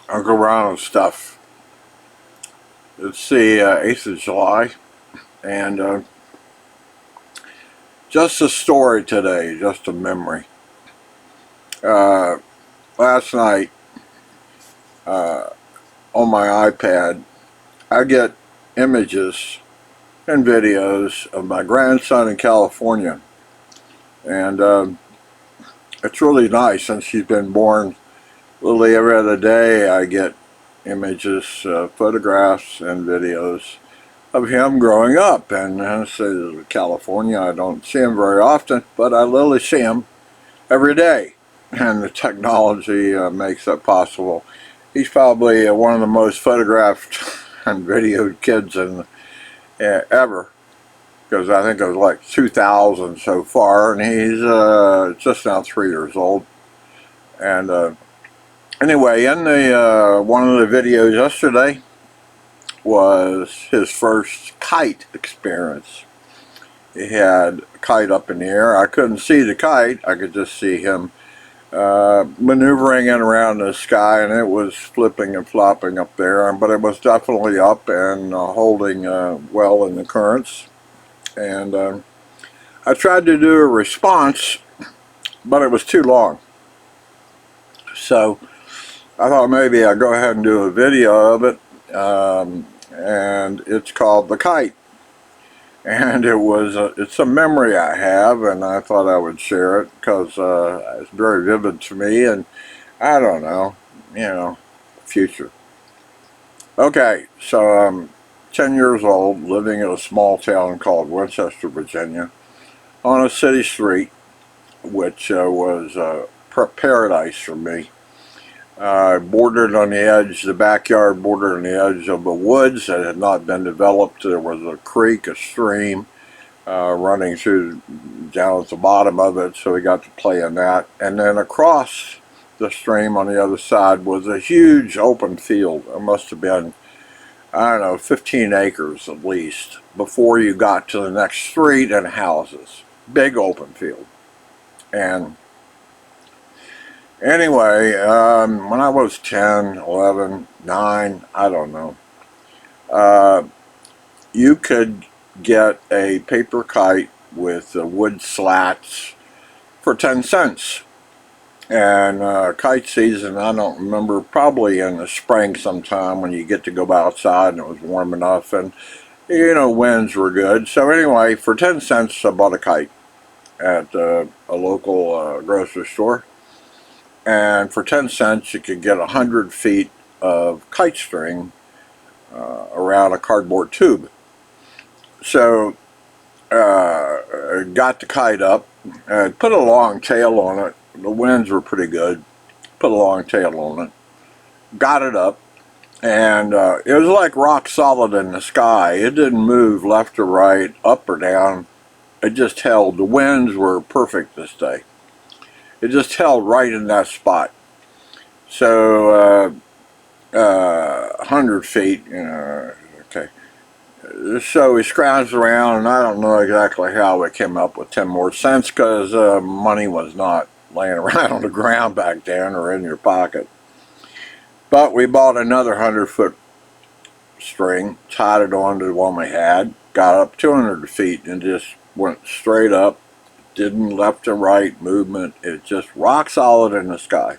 I'll go around and stuff. It's the 8th of July, and just a story today, just a memory. Uh, Last night, uh, on my iPad, I get images and videos of my grandson in California, and it's really nice. Since he's been born, literally every other day I get images, photographs, and videos of him growing up. And so California, I don't see him very often, but I literally see him every day. And the technology makes that possible. He's probably one of the most photographed and videoed kids ever, because I think it was like 2,000 so far, and he's just now 3 years old. And anyway, in the one of the videos yesterday was his first kite experience. He had a kite up in the air. I couldn't see the kite. I could just see him maneuvering it around the sky, and it was flipping and flopping up there. But it was definitely up and holding well in the currents. And I tried to do a response, but it was too long. So I thought maybe I'd go ahead and do a video of it. And it's called The Kite. And it's a memory I have, and I thought I would share it because it's very vivid to me, and I don't know, future. Okay, so I'm 10 years old, living in a small town called Winchester, Virginia, on a city street, which was paradise for me. Bordered on the edge, the backyard bordered on the edge of the woods that had not been developed. There was a creek, a stream running through down at the bottom of it, so we got to play in that. And then across the stream on the other side was a huge open field. It must have been, I don't know, 15 acres at least, before you got to the next street and houses. Big open field. And anyway, when I was 10, 11, 9, I don't know, you could get a paper kite with wood slats for 10 cents. And kite season, I don't remember, probably in the spring sometime when you get to go outside and it was warm enough and, winds were good. So anyway, for 10 cents I bought a kite at a local grocery store. And for 10 cents you could get 100 feet of kite string around a cardboard tube. So got the kite up and put a long tail on it. The winds were pretty good. Put a long tail on it. Got it up, and it was like rock solid in the sky. It didn't move left or right, up or down. It just held. The winds were perfect this day. It just held right in that spot. So 100 feet, okay. So we scrounged around, and I don't know exactly how we came up with 10 more cents, because money was not laying around on the ground back then or in your pocket. But we bought another 100-foot string, tied it onto the one we had, got up 200 feet, and just went straight up. Didn't left and right movement. It just rock solid in the sky.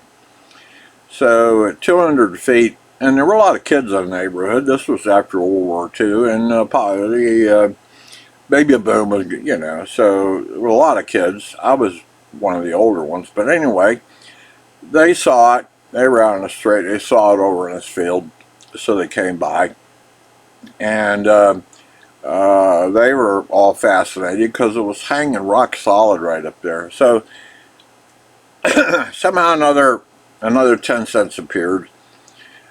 So at 200 feet, and there were a lot of kids in the neighborhood. This was after World War II, and the baby boom was, so there were a lot of kids. I was one of the older ones, but anyway, they saw it. They were out on the street. They saw it over in this field, so they came by, and they were all fascinated because it was hanging rock solid right up there. So somehow another 10 cents appeared.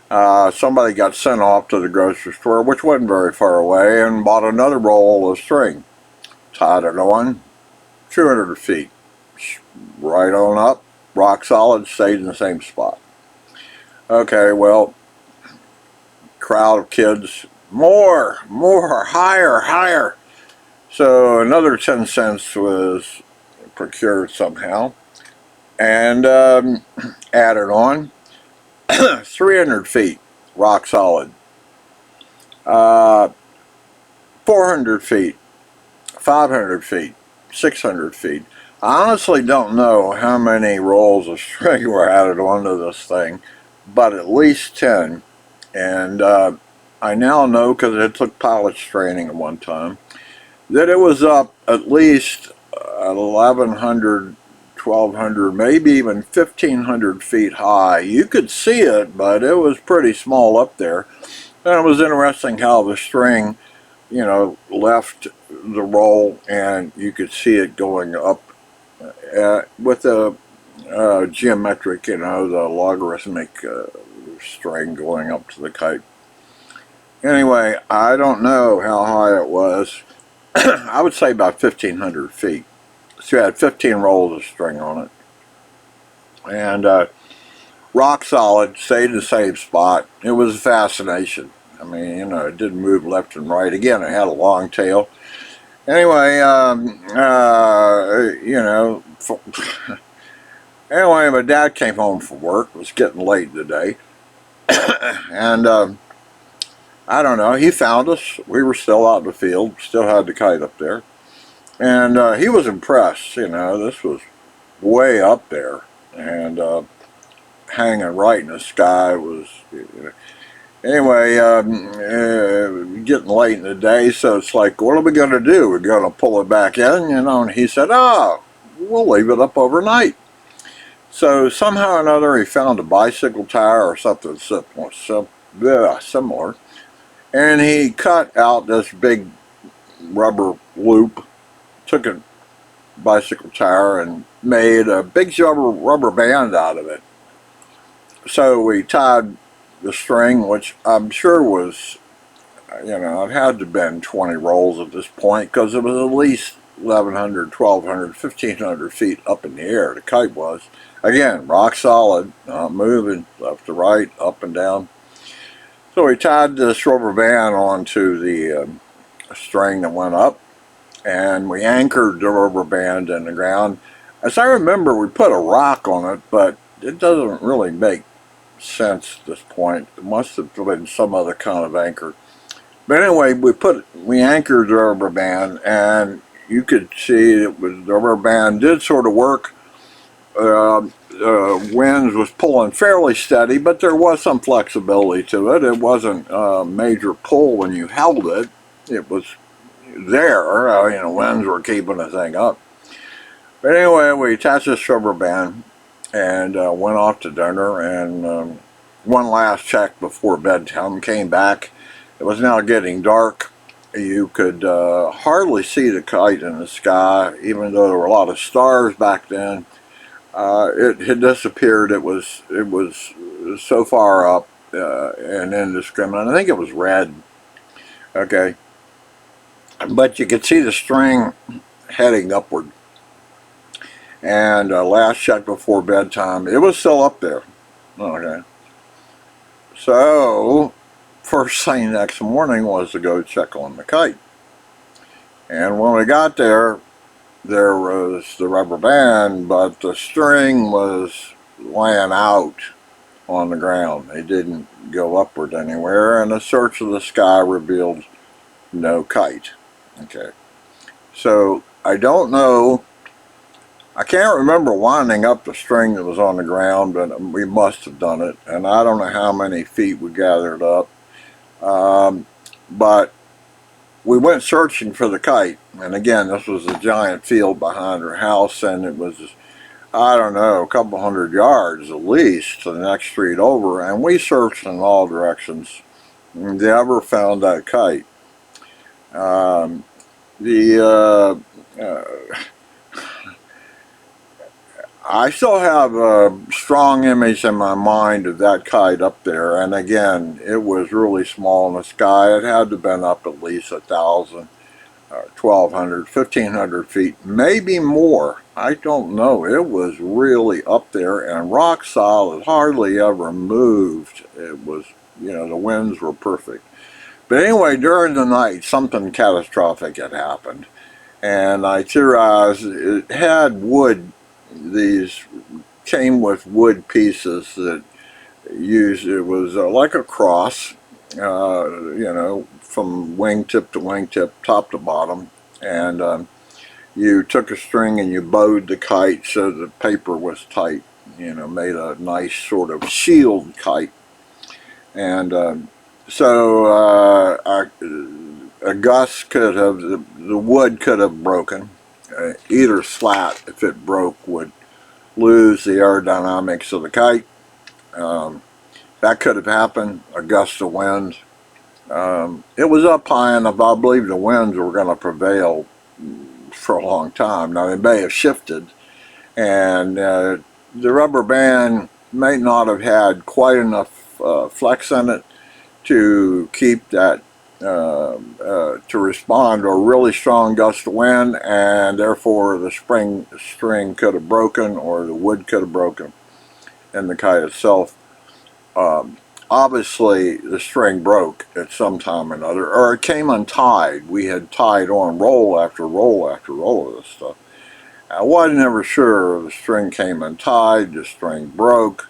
Somebody got sent off to the grocery store, which wasn't very far away, and bought another roll of string. Tied it on, 200 feet, right on up, rock solid, stayed in the same spot. Okay, well, crowd of kids, more, higher, higher. So another 10 cents was procured somehow, and added on. 300 feet, rock solid. 400 feet, 500 feet, 600 feet. I honestly don't know how many rolls of string were added onto this thing, but at least 10. And I now know, because it took pilot's training at one time, that it was up at least 1,100, 1,200, maybe even 1,500 feet high. You could see it, but it was pretty small up there. And it was interesting how the string, left the roll, and you could see it going up with the geometric, the logarithmic string going up to the kite. Anyway, I don't know how high it was. I would say about 1,500 feet. So you had 15 rolls of string on it. And rock solid, stayed in the same spot. It was a fascination. I mean, it didn't move left and right. Again, it had a long tail. Anyway, anyway, my dad came home from work. It was getting late in the day. And I don't know, he found us. We were still out in the field, still had the kite up there. And he was impressed, this was way up there. And hanging right in the sky was, anyway, getting late in the day, so it's like, what are we going to do? We're going to pull it back in, and he said, we'll leave it up overnight. So somehow or another, he found a bicycle tire or something similar, and he cut out this big rubber loop, took a bicycle tire and made a big rubber band out of it. So we tied the string, which I'm sure was, it had to have been 20 rolls at this point, because it was at least 1,100, 1,200, 1,500 feet up in the air. The kite was. Again, rock solid, not moving left to right, up and down. So we tied this rubber band onto the string that went up, and we anchored the rubber band in the ground. As I remember, we put a rock on it, but it doesn't really make sense at this point. It must have been some other kind of anchor. But anyway, we anchored the rubber band, and you could see the rubber band did sort of work. Winds was pulling fairly steady, but there was some flexibility to it. It wasn't a major pull when you held it. It was there. Winds were keeping the thing up. But anyway, we attached this rubber band and went off to dinner, and one last check before bedtime. Came back. It was now getting dark. You could hardly see the kite in the sky, even though there were a lot of stars back then. It had disappeared. It was so far up and indiscriminate. I think it was red. Okay, but you could see the string heading upward. And last check before bedtime, it was still up there. Okay, so first thing next morning was to go check on the kite. And when we got there was the rubber band, but the string was laying out on the ground. It didn't go upward anywhere, and a search of the sky revealed no kite. Okay, so I don't know. I can't remember winding up the string that was on the ground, but we must have done it, and I don't know how many feet we gathered up. But we went searching for the kite, and again, this was a giant field behind her house, and it was, I don't know, a couple hundred yards at least to the next street over, and we searched in all directions. Never found that kite. I still have a strong image in my mind of that kite up there, and again, it was really small in the sky. It had to have been up at least 1,000, 1,200, 1,500 feet, maybe more. I don't know. It was really up there and rock solid, hardly ever moved. It was, the winds were perfect. But anyway, during the night, something catastrophic had happened, and I theorized it had wood. These came with wood pieces that used, it was like a cross, you know, from wingtip to wingtip, top to bottom, and you took a string and you bowed the kite so the paper was tight, you know, made a nice sort of shield kite. And a gust could have, the wood could have broken. Either slat, if it broke, would lose the aerodynamics of the kite. Um, that could have happened, a gust of wind. It was up high enough, I believe the winds were going to prevail for a long time. Now, they may have shifted, and the rubber band may not have had quite enough flex in it to keep that, to respond to a really strong gust of wind, and therefore the string could have broken, or the wood could have broken, and the kite itself. Um, Obviously, the string broke at some time or another, or it came untied. We had tied on roll after roll after roll of this stuff. I wasn't ever sure the string came untied, the string broke.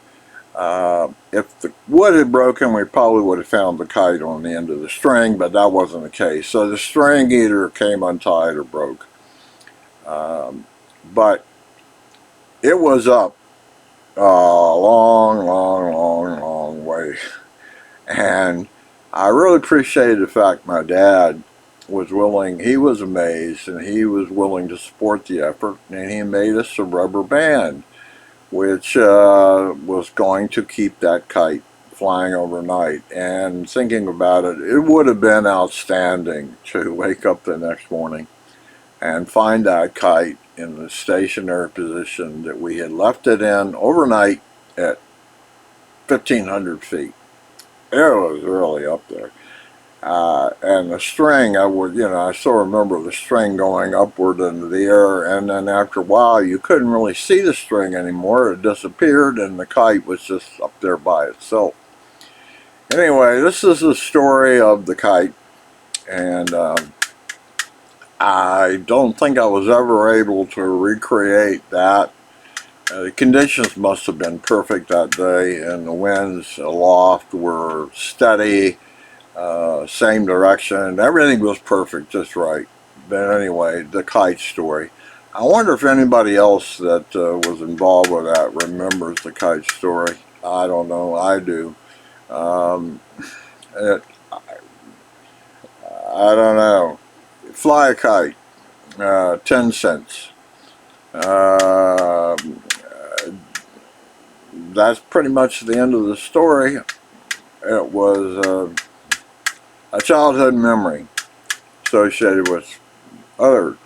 If the wood had broken, we probably would have found the kite on the end of the string, but that wasn't the case. So the string either came untied or broke. But it was up a long way. And I really appreciated the fact my dad was willing, he was amazed, and he was willing to support the effort, and he made us a rubber band, which was going to keep that kite flying overnight. And thinking about it, it would have been outstanding to wake up the next morning and find that kite in the stationary position that we had left it in overnight at 1,500 feet. It was really up there. And the string, I still remember the string going upward into the air, and then after a while you couldn't really see the string anymore. It disappeared, and the kite was just up there by itself. Anyway, this is the story of the kite, and I don't think I was ever able to recreate that. The conditions must have been perfect that day, and the winds aloft were steady, same direction. Everything was perfect, just right. But anyway, the kite story. I wonder if anybody else that was involved with that remembers the kite story. I don't know. I do. Um, it, I don't know. Fly a kite, 10 cents. Uh, that's pretty much the end of the story. It was a childhood memory associated with other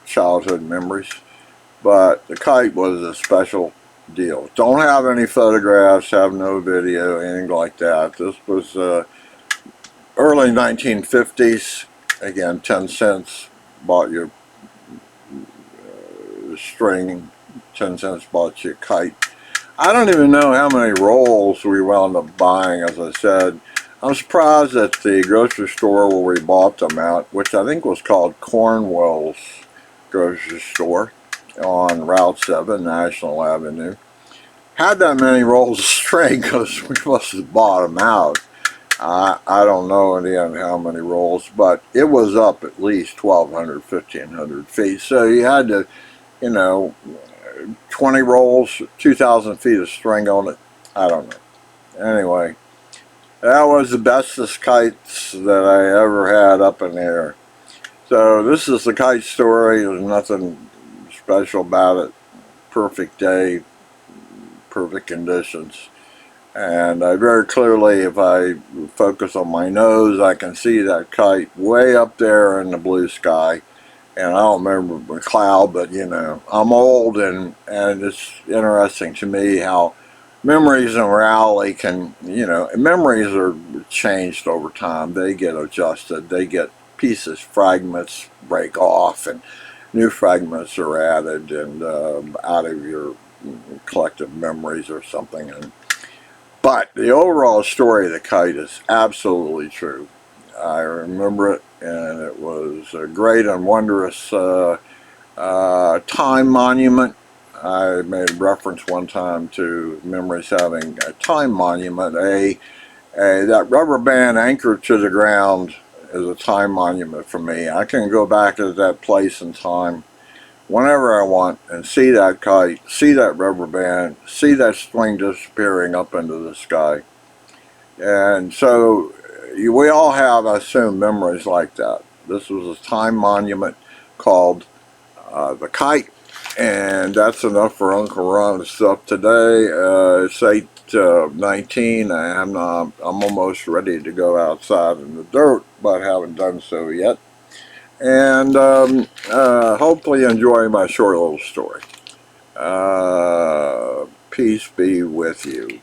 childhood memories, but the kite was a special deal. Don't have any photographs, have no video, anything like that. This was early 1950s. Again, 10 cents bought your string, 10 cents bought you a kite. I don't even know how many rolls we wound up buying, as I said. I'm surprised at the grocery store where we bought them at, which I think was called Cornwell's grocery store on Route 7, National Avenue, had that many rolls of string, because we must have bought them out. I don't know again how many rolls, but it was up at least 1,200, 1,500 feet. So you had to, you know, 20 rolls, 2,000 feet of string on it. I don't know. Anyway, that was the bestest kites that I ever had up in the air. So this is the kite story. There's nothing special about it. Perfect day, perfect conditions. And I very clearly, if I focus on my nose, I can see that kite way up there in the blue sky. And I don't remember the cloud, but you know, I'm old, and it's interesting to me how memories and reality can, you know, memories are changed over time. They get adjusted. They get pieces, fragments break off, and new fragments are added, and out of your collective memories or something. But the overall story of the kite is absolutely true. I remember it, and it was a great and wondrous time monument. I made reference one time to memories having a time monument. That rubber band anchored to the ground is a time monument for me. I can go back to that place in time whenever I want and see that kite, see that rubber band, see that string disappearing up into the sky. And so we all have, I assume, memories like that. This was a time monument called the Kite, and that's enough for Uncle Ron's stuff today. It's 8:19. I'm almost ready to go outside in the dirt, but haven't done so yet. And hopefully enjoy my short little story. Peace be with you.